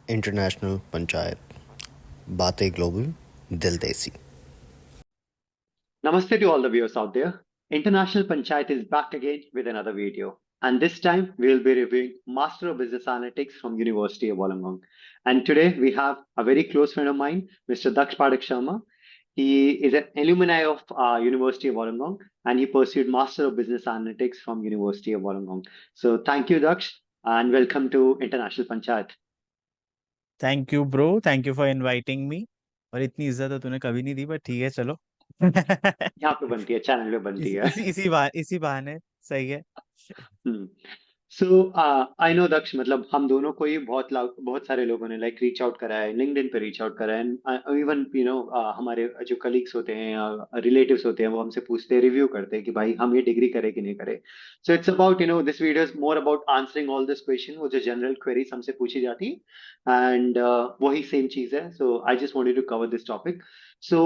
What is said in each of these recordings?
International panchayat बातें global दिल देसी। Namaste to all the viewers out there. International Panchayat is back again with another video. And this time we will be reviewing Master of Business Analytics from University of Wollongong. And today we have a very close friend of mine, Mr. Daksh Padak Sharma. He is an alumni of University of Wollongong and he pursued Master of Business Analytics from University of Wollongong. So thank you, Daksh, and welcome to International Panchayat. Thank you bro, thank you for inviting me. और इतनी इज्जत तो तूने कभी नहीं दी, but ठीक है, चलो। यहाँ पे बनती है, चैनल पे बनती है। इसी बहाने सही है। सो आई नो दक्ष, मतलब हम दोनों को ही बहुत सारे लोगों ने लाइक रीच आउट करा है, लिंक्डइन पे रीच आउट करा है, इवन हमारे जो कलीग्स होते हैं या रिलेटिव्स होते हैं वो हमसे पूछते हैं, रिव्यू करते हैं कि भाई हम ये डिग्री करें कि नहीं करें। So it's about this video is more about answering all this question, वो जो जनरल क्वेरीज हमसे पूछी जाती है एंड वही सेम चीज है। So I just wanted to cover this topic. So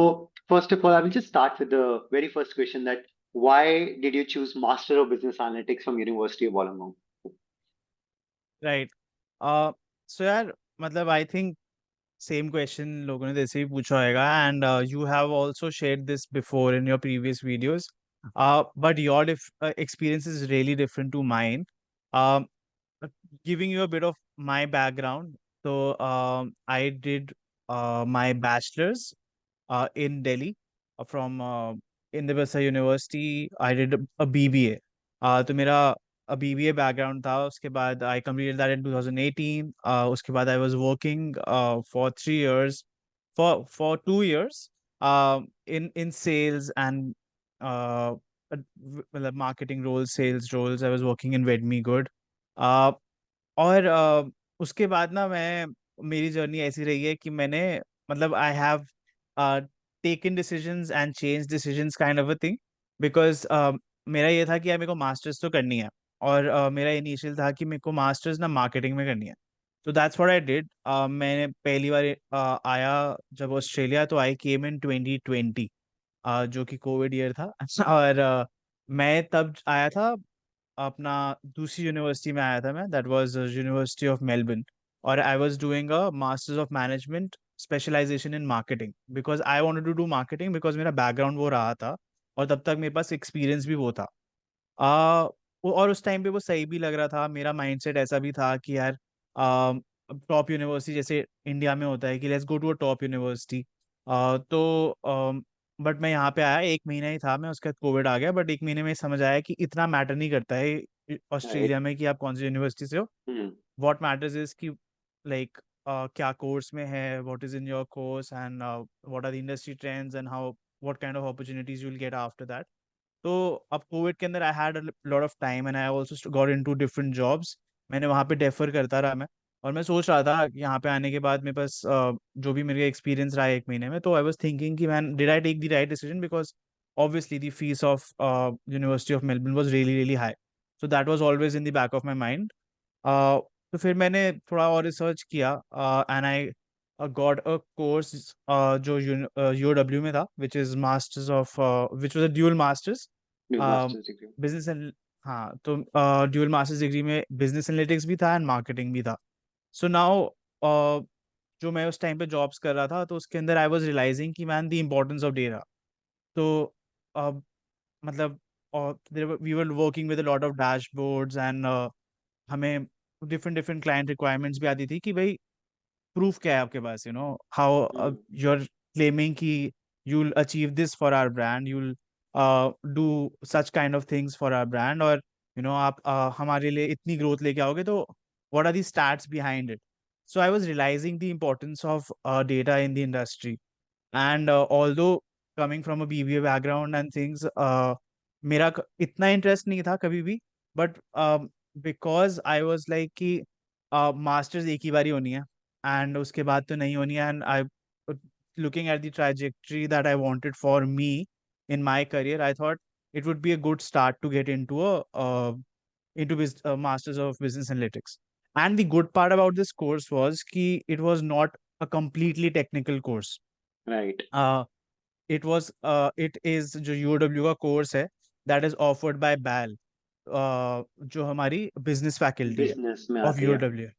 first of all I will just start with the very first question, that why did you choose Master of Business Analytics from University of Wollongong? Right. So यार, मतलब आई think same question लोगों ने जैसे भी पूछा होगा, and you have also shared this before in your previous videos, but your experience is really different to mine. um, Giving you a bit of my background, so I did my bachelor's in Delhi from India University. I did a BBA. तो मेरा BBA background था। उसके बाद I completed that in 2018. उसके बाद I was working for 3 years, for 2 years in sales and मतलब marketing roles, sales roles. I was working in Redmi Good. uh, और उसके बाद ना मेरी जर्नी ऐसी रही है कि मैंने, मतलब I have taken decisions and change decisions kind of a thing, because मेरा ये था कि यार मेरे को मास्टर्स तो करनी है, और मेरा इनिशियल था कि मेरे को मास्टर्स ना मार्केटिंग में करनी है। तो दैट्स व्हाट आई डिड। मैंने पहली बार आया जब ऑस्ट्रेलिया, तो आई केम इन 2020, जो कि कोविड ईयर था। और मैं तब आया था, अपना दूसरी यूनिवर्सिटी में आया था मैं, that was university of Melbourne. और I was doing a masters of management specialization in marketing, because I wanted to do marketing, because मेरा बैकग्राउंड वो रहा था और तब तक मेरे पास एक्सपीरियंस भी वो था। और उस टाइम पे वो सही भी लग रहा था। मेरा माइंडसेट ऐसा भी था कि यार टॉप यूनिवर्सिटी जैसे इंडिया में होता है कि let's go to a top university. तो बट मैं यहाँ पे आया, 1 महीना ही था मैं, उसके बाद कोविड आ गया। बट 1 महीने में समझ आया कि इतना मैटर नहीं करता है Right. ऑस्ट्रेलिया में कि आप कौन सी यूनिवर्सिटी से हो। Hmm. व्हाट मैटर्स इज कि लाइक क्या कोर्स में है, what is in your course, and what are the industry trends, and how what kind of opportunities you will get after that. तो अब कोविड के अंदर I had lot of time and I also got into different jobs. मैंने वहाँ पे defer करता रहा मैं। और मैं सोच रहा था कि यहाँ पे आने के बाद मेरे पास जो भी मेरे एक्सपीरियंस रहा है 1 महीने में, तो आई वाज थिंकिंग कि man did I take the right decision, because obviously the fees of University of Melbourne was really really high. So that was always in the back of my mind. तो फिर मैंने थोड़ा और research किया, and I got a course जो UOW में था, which is masters of, which was a dual masters New master's degree. Business and, हाँ, तो ड्यूअल मास्टर्स डिग्री में बिजनेस एनालिटिक्स भी था एंड मार्केटिंग भी था। सो नाउ जो मैं उस टाइम पे जॉब्स कर रहा था, तो उसके अंदर आई वाज रियलाइजिंग कि man the importance of data. तो अब मतलब we were working with a lot of dashboards, and हमें डिफरेंट डिफरेंट क्लाइंट रिक्वायरमेंट्स भी आती थी कि भाई प्रूफ क्या है आपके पास, how Hmm. You are claiming कि you will achieve this for our brand, you will do such kind of things for our brand, और आप हमारे लिए इतनी ग्रोथ लेके आओगे, तो what are the stats behind it. So I was realizing the importance of data in the industry. And although coming from a BBA background and things, मेरा इतना इंटरेस्ट नहीं था कभी भी। But because I was like कि masters एक ही बारी होनी है, एंड उसके बाद तो नहीं होनी है, and I looking at the trajectory that I wanted for me in my career, I thought it would be a good start to get into a Masters of Business Analytics. And the good part about this course was कि it was not a completely technical course. Right. It is जो UOW का course है, that is offered by BAL, जो हमारी business faculty है Business में of आती है. UOW।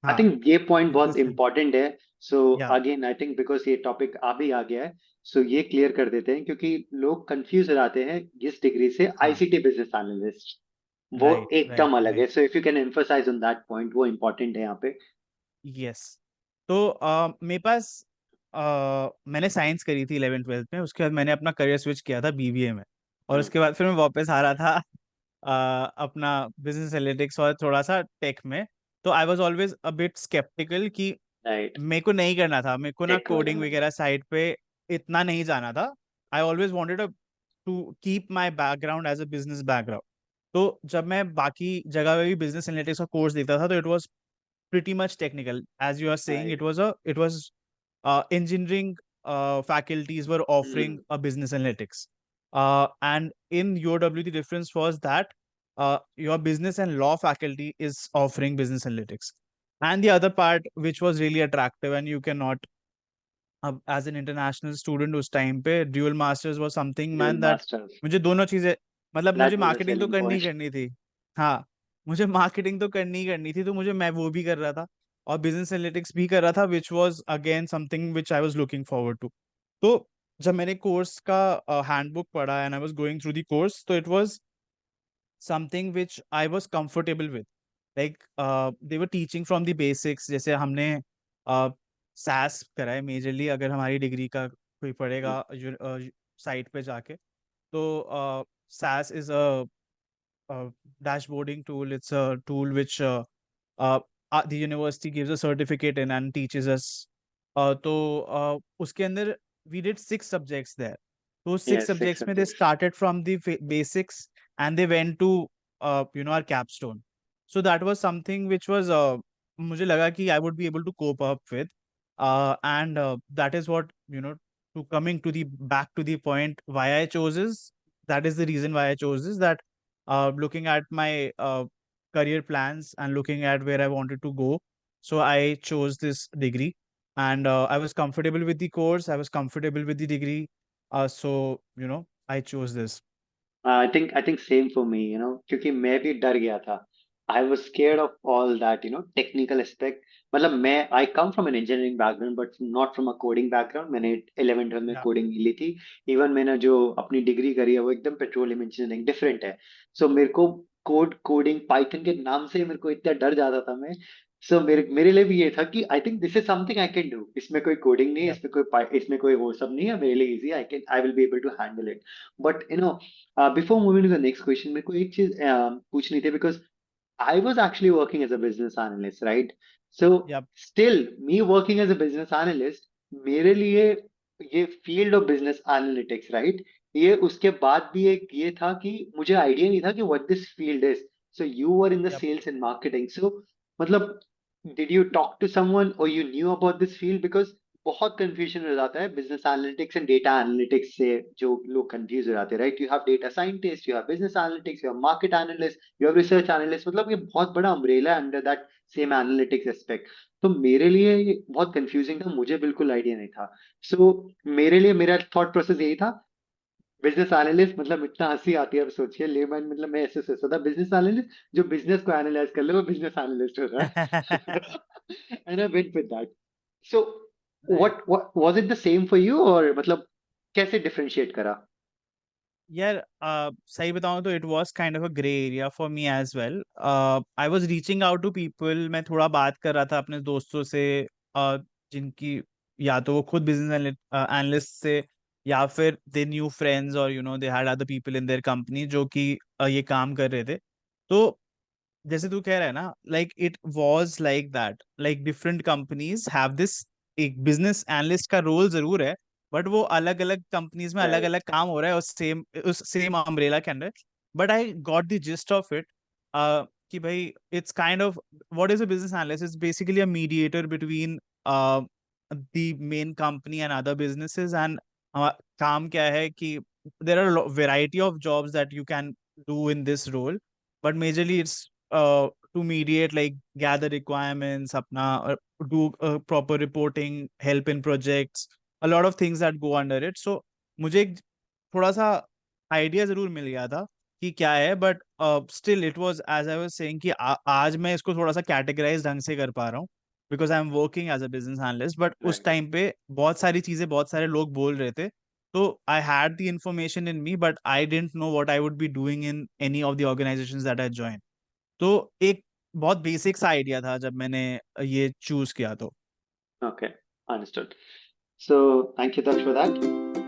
आई हाँ थिंक ये पॉइंट बिल्कुल बहुत सही। इंपॉर्टेंट है. सो या अगेन आई थिंक बिकॉज ये टॉपिक आ भी आ गया है, सो ये क्लियर कर देते हैं क्योंकि लोग कंफ्यूज हो जाते हैं इस डिग्री से हाँ आईसीटी बिजनेस एनालिस्ट. वो राइट राइट एकदम अलग है. Right so if you can emphasize on that point, वो इंपॉर्टेंट है यहाँ पे. यस। तो मेरे पास मैंने साइंस करी थी 11th 12th में, उसके बाद मैंने अपना करियर स्विच किया था बीबीए में। और हम्म. उसके बाद फिर मैं वापस आ रहा था अपना बिजनेस एनालिटिक्स और थोड़ा सा टेक में। तो I was always a bit sceptical कि राइट. मेरे को नहीं करना था, मेरे को ना टेक वाले कोडिंग में. वगैरह साइड पे इतना नहीं जाना था। I always wanted to keep my background as a business background. तो जब मैं बाकी जगह पे भी बिजनेस एनालिटिक्स का कोर्स देखता था तो it was pretty much technical. As you are saying, right. it was engineering faculties were offering a business analytics. And in UOW, the difference was that your business and law faculty is offering business analytics. And the other part, which was really attractive, and you cannot, as an international student उस time पे dual masters was something dual man that masters. मुझे दोनों चीजें, मतलब मुझे that was the marketing तो selling करनी ही point. करनी थी। हाँ, मुझे मार्केटिंग तो करनी ही करनी थी, तो मुझे मैं वो भी कर रहा था और बिजनेस एनालिटिक्स भी कर रहा था, which was again something which I was looking forward to. तो जब मैंने कोर्स का हैंडबुक पढ़ा and I was going through the course, तो it was something which I was comfortable with. Like they were teaching from the basics, जैसे हमने सास करा है मेजरली, अगर हमारी डिग्री का कोई पढ़ेगा साइट पे जाके। तो SAS is a dashboarding tool. It's a tool which the university gives a certificate in and teaches us. उसके अंदर we did 6 subjects there. तो 6 subjects यस, में they six. started from the basics and they went to our capstone. So that was something which was मुझे लगा कि I would be able to cope up with. And that is what, to coming to the back to the point why I chose is, that is the reason why I chose is that looking at my career plans and looking at where I wanted to go, so I chose this degree, and I was comfortable with the course, I was comfortable with the degree, so I chose this. I think same for me, क्योंकि मैं भी डर गया था. I was scared of all that, technical aspect. मतलब मैं I come from an engineering background but not from a coding background. मैंने 11th 12th में Yeah, कोडिंग ली थी. इवन मैंने जो अपनी डिग्री करी है वो एकदम पेट्रोलियम इंजीनियरिंग डिफरेंट है. सो मेरे को कोडिंग पाइथन के नाम से मेरे को इतना डर जाता था मैं. सो मेरे मेरे लिए भी ये था कि I think this is something I can do. इसमें कोई कोडिंग नहीं है, yeah, इसमें कोई वो सब नहीं है. मेरे लिए easy, I will be able to handle it. But before moving to the next question, मेरे को एक चीज पूछनी थी. Because I was actually working as a business analyst, right? So yeah, still me working as a business analyst, मेरे लिए ये field of business analytics, right, ये उसके बाद भी एक ये था कि मुझे आइडिया नहीं था कि what this field is. So you were in the yeah. Sales and marketing. So मतलब did you talk to someone or you knew about this field? Because बहुत कंफ्यूजन हो जाता है business analytics and data analytics से. जो लोग confuse हो जाते हैं, right? You have data scientist, you have business analytics, you have market analyst, you have research analyst. मतलब ये बहुत बड़ा अम्ब्रेला है under that same analytics aspect. तो मेरे लिए ये बहुत कंफ्यूजिंग था, मुझे बिल्कुल आइडिया नहीं था. सो मेरे लिए मेरा थॉट प्रोसेस यही था, बिजनेस एनालिस्ट मतलब इतना हंसी आती है अब सोचिए. लेमैन मतलब मैं ऐसे सोचता था बिजनेस एनालिस्ट जो बिजनेस को एनालाइज कर ले वो बिजनेस एनालिस्ट हो रहा है. And I went with that. So Right. What was it the same for you, और मतलब कैसे डिफरेंशिएट करा? यार सही बताऊं तो it was kind of a grey area for me as well. I was reaching out to people, मैं थोड़ा बात कर रहा था अपने दोस्तों से, जिनकी या तो वो खुद बिजनेस एनालिस्ट से, या फिर दे न्यू फ्रेंड्स, और they had other people in their company जो कि ये काम कर रहे थे। तो जैसे तू कह रहा है ना, like it was like that, like different companies have this, एक बिजनेस एनालिस्ट का रोल जरूर है, बट वो अलग अलग कंपनीज में अलग राइट. अलग काम हो रहा है उस सेम अम्ब्रेला के under. But I got the gist of it, कि भाई it's kind of, what is a business analyst, is basically a mediator between the main company and other businesses. And काम क्या है कि there are variety of jobs that you can do in this role, but majorly it's to mediate, like gather requirements अपना, do proper reporting, help in projects, a lot of things that go under it. So मुझे एक थोड़ा सा idea जरूर मिल गया था कि क्या है, but still it was as I was saying कि आज मैं इसको थोड़ा सा कैटेगराइज ढंग से कर पा रहा हूँ because I am working as a business analyst. But उस राइट। टाइम पे बहुत सारी चीजें बहुत सारे लोग बोल रहे थे, तो I had the information in me but I didn't know what I would be doing in any of the organisations that I join. तो एक बहुत बेसिक सा आइडिया था जब मैंने ये चूज किया तो। Okay, understood. So thank you, Daksh, for that.